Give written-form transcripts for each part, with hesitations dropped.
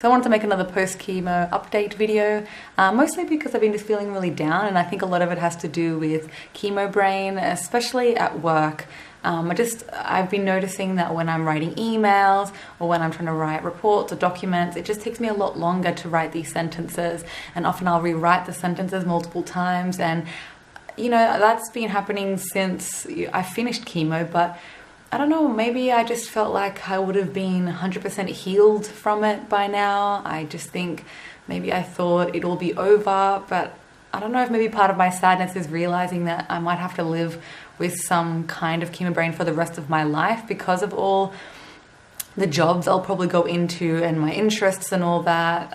So I wanted to make another post-chemo update video, mostly because I've been just feeling really down, and I think a lot of it has to do with chemo brain, especially at work. I've been noticing that when I'm writing emails or when I'm trying to write reports or documents, it just takes me a lot longer to write these sentences, and often I'll rewrite the sentences multiple times, and that's been happening since I finished chemo. But I don't know, maybe I just felt like I would have been 100% healed from it by now. I just think maybe I thought it'll be over, but I don't know if maybe part of my sadness is realizing that I might have to live with some kind of chemo brain for the rest of my life because of all the jobs I'll probably go into and my interests and all that.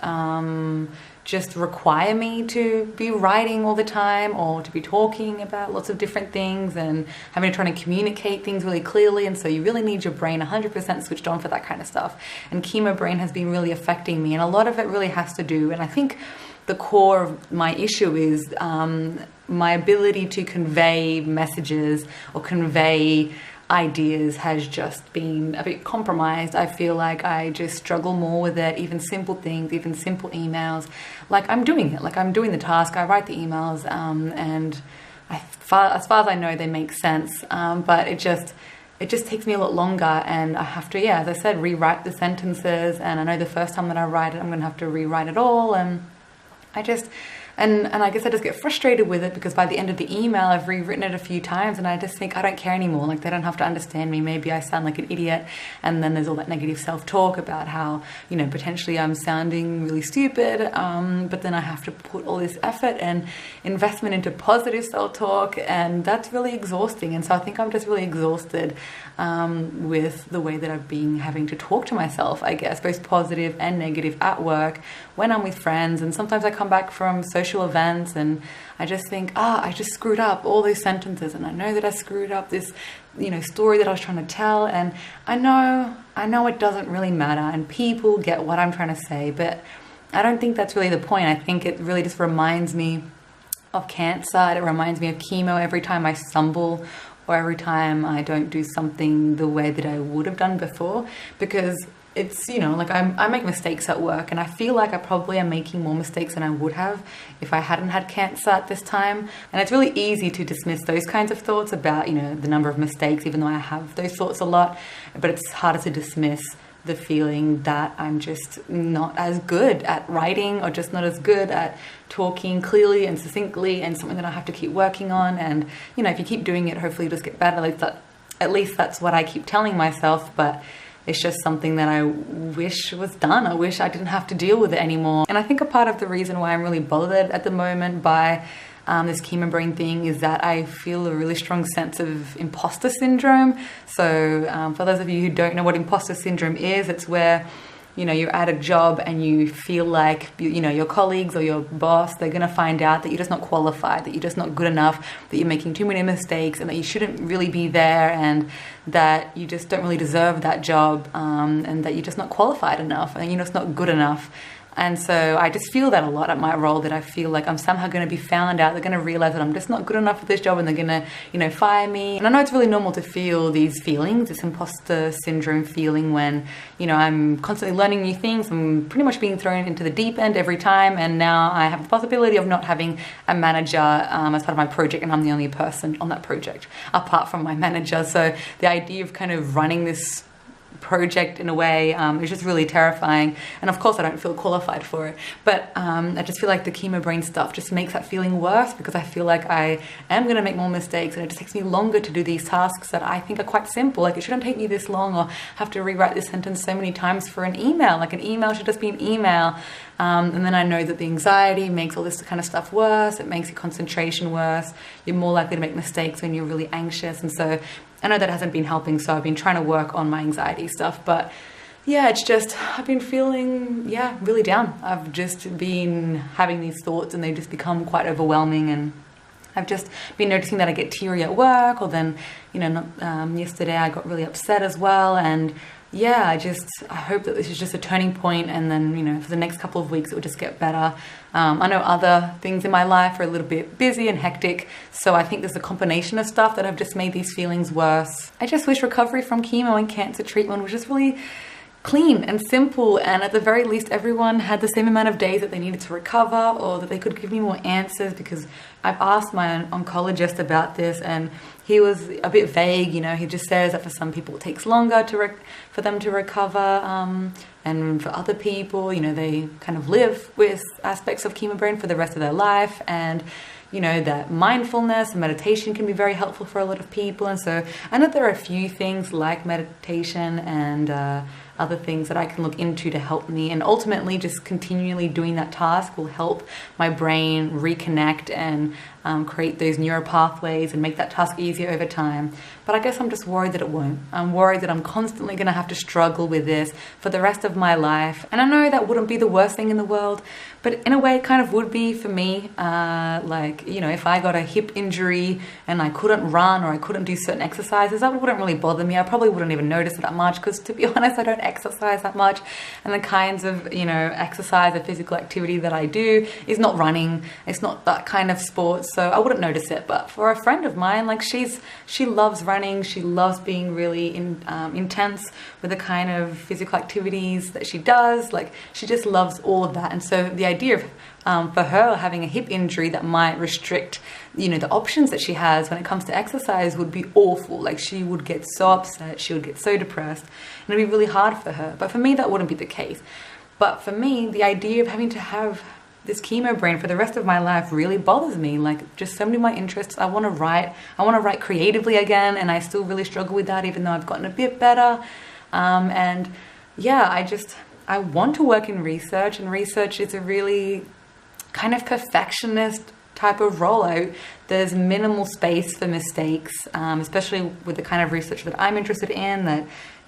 Just require me to be writing all the time or to be talking about lots of different things and having to try to communicate things really clearly, and so you really need your brain 100% switched on for that kind of stuff. And chemo brain has been really affecting me, and a lot of it really has to do, and I think the core of my issue is my ability to convey messages or convey ideas has just been a bit compromised. I feel like I just struggle more with it, even simple things, even simple emails. Like I'm doing it, like I'm doing the task, I write the emails, and as far as I know, they make sense, but it just takes me a lot longer, and I have to, as I said, rewrite the sentences, and I know the first time that I write it, I'm gonna have to rewrite it all, and I guess I just get frustrated with it because by the end of the email, I've rewritten it a few times, and I just think I don't care anymore. Like, they don't have to understand me. Maybe I sound like an idiot. And then there's all that negative self-talk about how, potentially I'm sounding really stupid. But then I have to put all this effort and investment into positive self-talk, and that's really exhausting. And so I think I'm just really exhausted with the way that I've been having to talk to myself, I guess, both positive and negative at work, when I'm with friends, and sometimes I come back from social events and I just think, I just screwed up all those sentences, and I know that I screwed up this, story that I was trying to tell, and I know it doesn't really matter, and people get what I'm trying to say, but I don't think that's really the point. I think it really just reminds me of cancer. It reminds me of chemo every time I stumble or every time I don't do something the way that I would have done before, because it's, I make mistakes at work, and I feel like I probably am making more mistakes than I would have if I hadn't had cancer at this time. And it's really easy to dismiss those kinds of thoughts about, the number of mistakes, even though I have those thoughts a lot, but it's harder to dismiss the feeling that I'm just not as good at writing, or just not as good at talking clearly and succinctly, and something that I have to keep working on. And, if you keep doing it, hopefully you'll just get better. At least that's what I keep telling myself, but it's just something that I wish was done. I wish I didn't have to deal with it anymore. And I think a part of the reason why I'm really bothered at the moment by this chemo brain thing is that I feel a really strong sense of imposter syndrome. So for those of you who don't know what imposter syndrome is, it's where you're at a job and you feel like, your colleagues or your boss, they're going to find out that you're just not qualified, that you're just not good enough, that you're making too many mistakes, and that you shouldn't really be there, and that you just don't really deserve that job, and that you're just not qualified enough, and you're just not good enough. And so I just feel that a lot at my role, that I feel like I'm somehow going to be found out. They're going to realize that I'm just not good enough for this job, and they're going to, fire me. And I know it's really normal to feel these feelings, this imposter syndrome feeling, when, I'm constantly learning new things. I'm pretty much being thrown into the deep end every time. And now I have the possibility of not having a manager as part of my project, and I'm the only person on that project apart from my manager. So the idea of kind of running this project in a way is just really terrifying, and of course I don't feel qualified for it, but I just feel like the chemo brain stuff just makes that feeling worse, because I feel like I am going to make more mistakes, and it just takes me longer to do these tasks that I think are quite simple. Like, it shouldn't take me this long, or have to rewrite this sentence so many times for an email. Like, an email should just be an email, and then I know that the anxiety makes all this kind of stuff worse. It makes your concentration worse. You're more likely to make mistakes when you're really anxious, and so I know that hasn't been helping, so I've been trying to work on my anxiety stuff. But it's just, I've been feeling, really down. I've just been having these thoughts, and they just become quite overwhelming, and I've just been noticing that I get teary at work, or then, yesterday I got really upset as well, and I hope that this is just a turning point, and then, for the next couple of weeks it will just get better. I know other things in my life are a little bit busy and hectic, so I think there's a combination of stuff that have just made these feelings worse. I just wish recovery from chemo and cancer treatment was just really clean and simple, and at the very least everyone had the same amount of days that they needed to recover, or that they could give me more answers, because I've asked my oncologist about this and he was a bit vague. He just says that for some people it takes longer for them to recover, and for other people, they kind of live with aspects of chemo brain for the rest of their life, and that mindfulness and meditation can be very helpful for a lot of people. And so I know there are a few things like meditation and other things that I can look into to help me, and ultimately just continually doing that task will help my brain reconnect and create those neural pathways and make that task easier over time. But I guess I'm just worried that it won't. I'm worried that I'm constantly going to have to struggle with this for the rest of my life. And I know that wouldn't be the worst thing in the world, but in a way it kind of would be for me. If I got a hip injury and I couldn't run or I couldn't do certain exercises, that wouldn't really bother me. I probably wouldn't even notice it that much, because to be honest, I don't exercise that much. And the kinds of, exercise or physical activity that I do is not running. It's not that kind of sport. So I wouldn't notice it. But for a friend of mine, she loves running. She loves being really intense with the kind of physical activities that she does. She just loves all of that. And so the idea of for her having a hip injury that might restrict the options that she has when it comes to exercise would be awful. She would get so upset, she would get so depressed, and it'd be really hard for her. But for me, that wouldn't be the case. But for me, the idea of having to have this chemo brain for the rest of my life really bothers me. Just so many of my interests, I want to write creatively again, and I still really struggle with that, even though I've gotten a bit better. I want to work in research, and research is a really kind of perfectionist type of role. There's minimal space for mistakes, especially with the kind of research that I'm interested in, that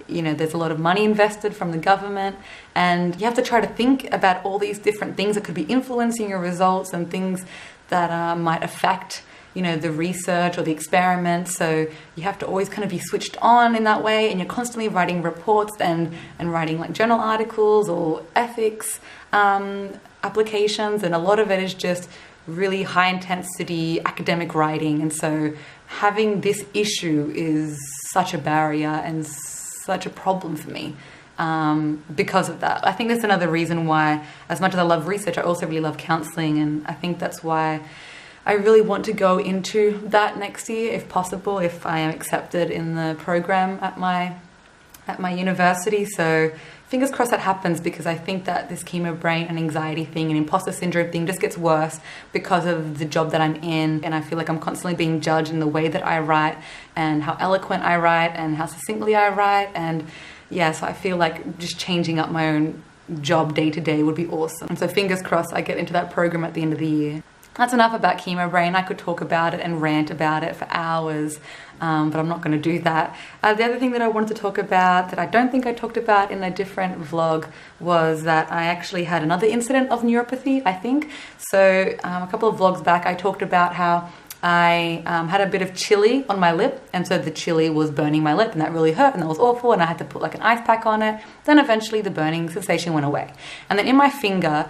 there's a lot of money invested from the government, and you have to try to think about all these different things that could be influencing your results, and things that might affect the research or the experiment. So you have to always kind of be switched on in that way, and you're constantly writing reports and writing journal articles or ethics applications, and a lot of it is just really high intensity academic writing. And so having this issue is such a barrier and such a problem for me because of that. I think that's another reason why, as much as I love research, I also really love counseling, and I think that's why I really want to go into that next year, if possible, if I am accepted in the program at my university. So fingers crossed that happens, because I think that this chemo brain and anxiety thing and imposter syndrome thing just gets worse because of the job that I'm in. And I feel like I'm constantly being judged in the way that I write, and how eloquent I write, and how succinctly I write. And so I feel like just changing up my own job day to day would be awesome. And so fingers crossed I get into that program at the end of the year. That's enough about chemo brain. I could talk about it and rant about it for hours, but I'm not going to do that. The other thing that I wanted to talk about that I don't think I talked about in a different vlog was that I actually had another incident of neuropathy, I think. So a couple of vlogs back, I talked about how I had a bit of chili on my lip, and so the chili was burning my lip, and that really hurt, and that was awful, and I had to put an ice pack on it. Then eventually the burning sensation went away. And then in my finger,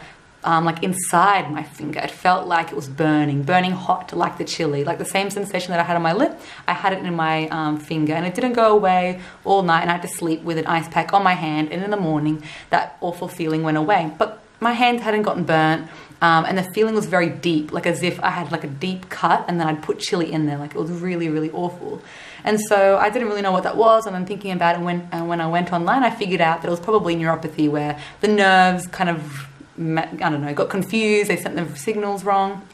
inside my finger, it felt like it was burning hot, like the chili, like the same sensation that I had on my lip. I had it in my finger, and it didn't go away all night, and I had to sleep with an ice pack on my hand, and in the morning that awful feeling went away. But my hand hadn't gotten burnt, and the feeling was very deep, as if I had a deep cut, and then I'd put chili in there. It was really, really awful. And so I didn't really know what that was, and I'm thinking about it, and when I went online, I figured out that it was probably neuropathy, where the nerves kind of, got confused. They sent the signals wrong,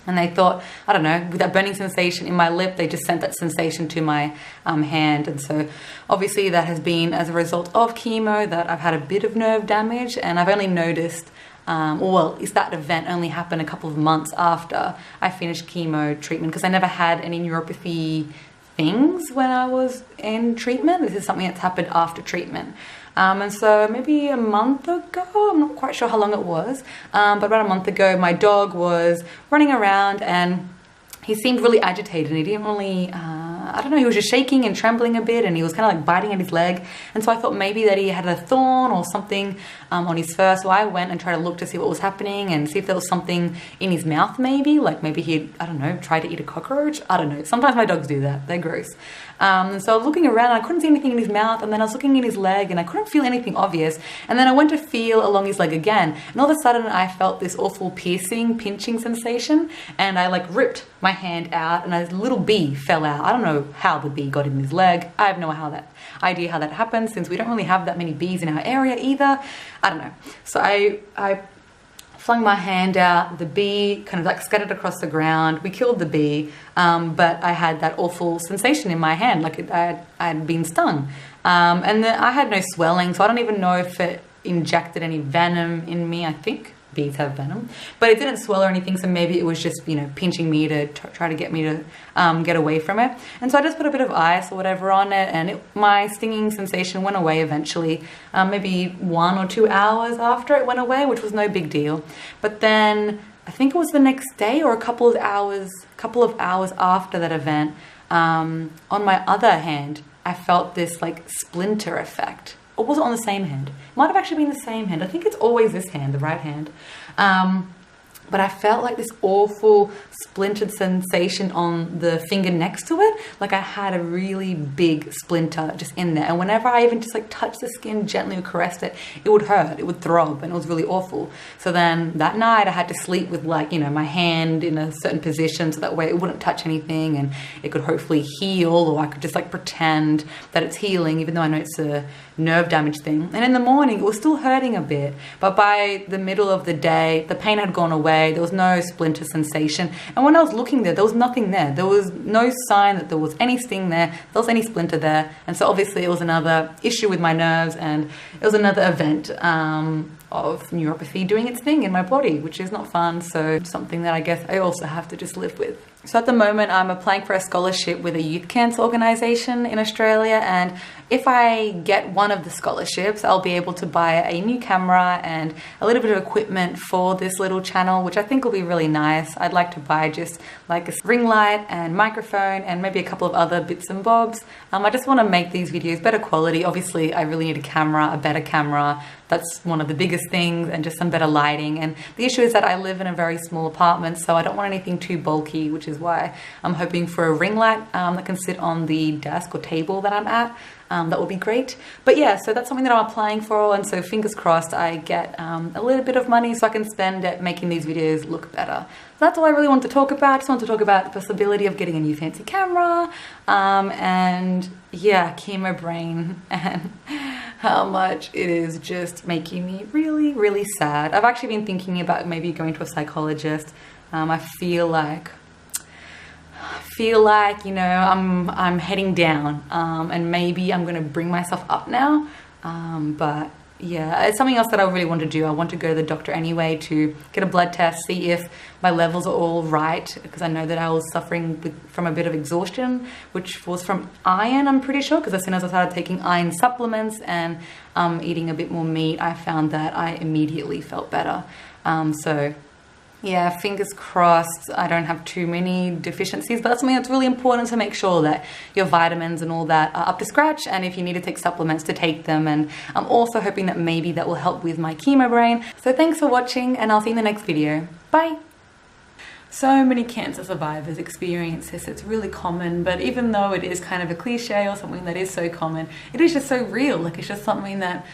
and they thought, with that burning sensation in my lip, they just sent that sensation to my hand. And so obviously that has been as a result of chemo that I've had a bit of nerve damage, and I've only noticed, that event only happened a couple of months after I finished chemo treatment, because I never had any neuropathy things when I was in treatment. This is something that's happened after treatment. And so maybe a month ago, I'm not quite sure how long it was, but about a month ago, my dog was running around, and he seemed really agitated, and he didn't really, he was just shaking and trembling a bit, and he was kind of biting at his leg. And so I thought maybe that he had a thorn or something on his fur. So I went and tried to look to see what was happening and see if there was something in his mouth maybe. Like maybe he'd, I don't know, tried to eat a cockroach. I don't know. Sometimes my dogs do that. They're gross. So I was looking around and I couldn't see anything in his mouth, and then I was looking in his leg and I couldn't feel anything obvious. And then I went to feel along his leg again, and all of a sudden I felt this awful piercing, pinching sensation, and I like ripped my hand out and a little bee fell out. I don't know how the bee got in his leg. I have no idea how that happened, since we don't really have that many bees in our area either. I don't know. So I flung my hand out, the bee kind of like scattered across the ground. We killed the bee, but I had that awful sensation in my hand, like I had been stung. And then I had no swelling, so I don't even know if it injected any venom in me. I think bees have venom, but it didn't swell or anything, so maybe it was just, you know, pinching me to try to get me to get away from it. And so I just put a bit of ice or whatever on it, and my stinging sensation went away eventually, maybe 1 or 2 hours after it went away, which was no big deal. But then I think it was the next day or a couple of hours after that event, on my other hand, I felt this like splinter effect. Or was it on the same hand? It might have actually been the same hand. I think it's always this hand, the right hand. But I felt like this awful splintered sensation on the finger next to it. Like I had a really big splinter just in there. And whenever I even just like touched the skin gently or caressed it, it would hurt, it would throb, and it was really awful. So then that night I had to sleep with like, you know, my hand in a certain position so that way it wouldn't touch anything and it could hopefully heal, or I could just like pretend that it's healing, even though I know it's a nerve damage thing. And in the morning it was still hurting a bit, but by the middle of the day the pain had gone away. There was no splinter sensation, and when I was looking there was nothing there. There was no sign that there was any sting there was any splinter there. And so obviously it was another issue with my nerves, and it was another event of neuropathy doing its thing in my body, which is not fun. So something that I guess I also have to just live with. So at the moment I'm applying for a scholarship with a youth cancer organisation in Australia, and if I get one of the scholarships, I'll be able to buy a new camera and a little bit of equipment for this little channel, which I think will be really nice. I'd like to buy just like a ring light and microphone and maybe a couple of other bits and bobs. I just want to make these videos better quality. Obviously I really need a camera, a better camera. That's one of the biggest things, and just some better lighting. And the issue is that I live in a very small apartment, so I don't want anything too bulky, which is why I'm hoping for a ring light that can sit on the desk or table that I'm at. That would be great. But yeah, so that's something that I'm applying for, and so fingers crossed I get a little bit of money so I can spend at making these videos look better. So that's all I really want to talk about. I just want to talk about the possibility of getting a new fancy camera, and yeah, chemo brain, and how much it is just making me really, really sad. I've actually been thinking about maybe going to a psychologist. I feel like, you know, I'm heading down, and maybe I'm going to bring myself up now. But yeah, it's something else that I really want to do. I want to go to the doctor anyway to get a blood test, see if my levels are all right, because I know that I was suffering from a bit of exhaustion, which was from iron, I'm pretty sure, because as soon as I started taking iron supplements and eating a bit more meat, I found that I immediately felt better. So yeah, fingers crossed I don't have too many deficiencies, but that's something that's really important, to make sure that your vitamins and all that are up to scratch, and if you need to take supplements, to take them. And I'm also hoping that maybe that will help with my chemo brain. So thanks for watching, and I'll see you in the next video. Bye! So many cancer survivors experience this. It's really common, but even though it is kind of a cliche or something that is so common, it is just so real. Like, it's just something that